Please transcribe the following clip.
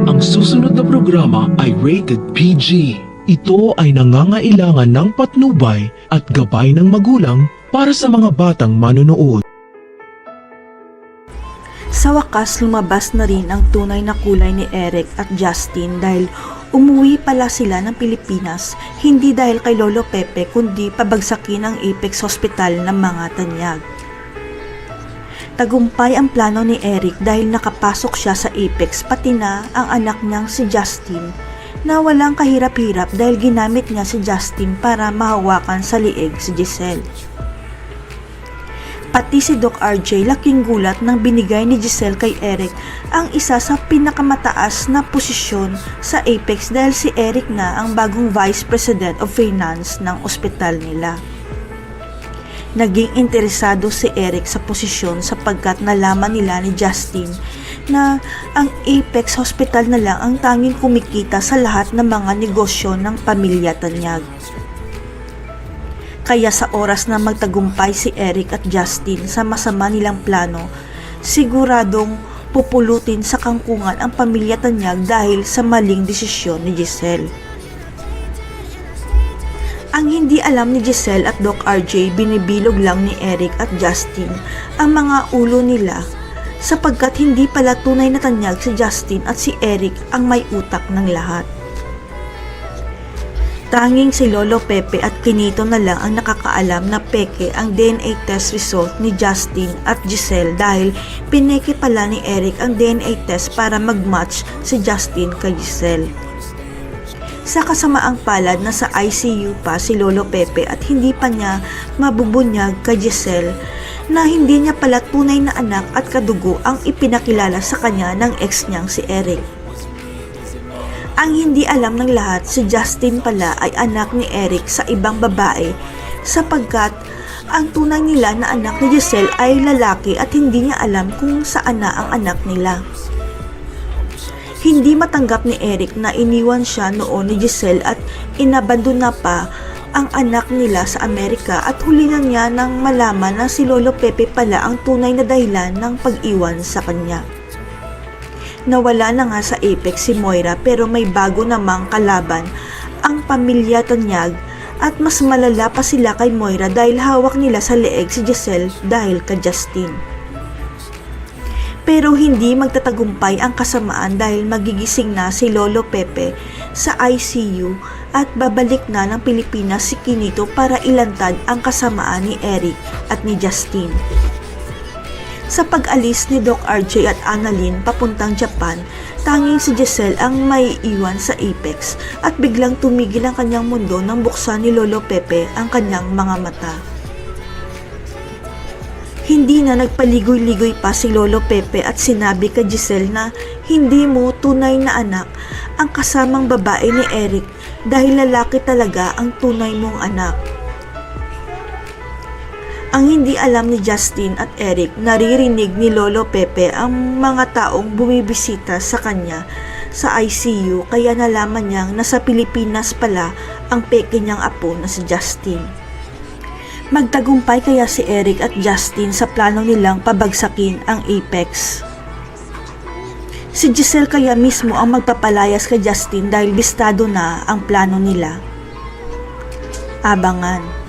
Ang susunod na programa ay rated PG. Ito ay nangangailangan ng patnubay at gabay ng magulang para sa mga batang manonood. Sa wakas, lumabas na rin ang tunay na kulay ni Eric at Justin dahil umuwi pala sila ng Pilipinas, hindi dahil kay Lolo Pepe kundi pabagsakin ang Apex Hospital ng mga tanyag. Tagumpay ang plano ni Eric dahil nakapasok siya sa Apex pati na ang anak niyang si Justin na walang kahirap-hirap dahil ginamit niya si Justin para mahawakan sa liig si Giselle. Pati si Doc RJ laking gulat nang binigay ni Giselle kay Eric ang isa sa pinakamataas na posisyon sa Apex dahil si Eric na ang bagong Vice President of Finance ng ospital nila. Naging interesado si Eric sa posisyon sapagkat nalaman nila ni Justin na ang Apex Hospital na lang ang tanging kumikita sa lahat ng mga negosyo ng pamilya Tanyag. Kaya sa oras na magtagumpay si Eric at Justin sa masama nilang plano, siguradong pupulutin sa kangkungan ang pamilya Tanyag dahil sa maling desisyon ni Giselle. Ang hindi alam ni Giselle at Doc RJ, binibilog lang ni Eric at Justin ang mga ulo nila sapagkat hindi pala tunay na tanyag si Justin at si Eric ang may utak ng lahat. Tanging si Lolo Pepe at Kinito na lang ang nakakaalam na peke ang DNA test result ni Justin at Giselle dahil pineke pala ni Eric ang DNA test para mag-match si Justin kay Giselle. Sa kasamaang palad na sa ICU pa si Lolo Pepe at hindi pa niya mabubunyag kay Giselle na hindi niya pala tunay na anak at kadugo ang ipinakilala sa kanya ng ex niyang si Eric. Ang hindi alam ng lahat, si Justin pala ay anak ni Eric sa ibang babae sapagkat ang tunay nila na anak ni Giselle ay lalaki at hindi niya alam kung saan na ang anak nila. Hindi matanggap ni Eric na iniwan siya noon ni Giselle at inabandona pa ang anak nila sa Amerika at huli na niya nang malaman na si Lolo Pepe pala ang tunay na dahilan ng pag-iwan sa kanya. Nawala na nga sa Apex si Moira pero may bago namang kalaban ang pamilya Tanyag at mas malala pa sila kay Moira dahil hawak nila sa leeg si Giselle dahil kay Justin. Pero hindi magtatagumpay ang kasamaan dahil magigising na si Lolo Pepe sa ICU at babalik na ng Pilipinas si Kinito para ilantad ang kasamaan ni Eric at ni Justin. Sa pag-alis ni Doc RJ at Annalyn papuntang Japan, tanging si Giselle ang may iwan sa Apex at biglang tumigil ang kanyang mundo nang buksan ni Lolo Pepe ang kanyang mga mata. Hindi na nagpaligoy-ligoy pa si Lolo Pepe at sinabi kay Giselle na hindi mo tunay na anak ang kasamang babae ni Eric dahil lalaki talaga ang tunay mong anak. Ang hindi alam ni Justin at Eric, naririnig ni Lolo Pepe ang mga taong bumibisita sa kanya sa ICU kaya nalaman niyang nasa Pilipinas pala ang peke niyang apo na si Justin. Magtagumpay kaya si Eric at Justin sa plano nilang pabagsakin ang Apex. Si Giselle kaya mismo ang magpapalayas kay Justin dahil bistado na ang plano nila. Abangan.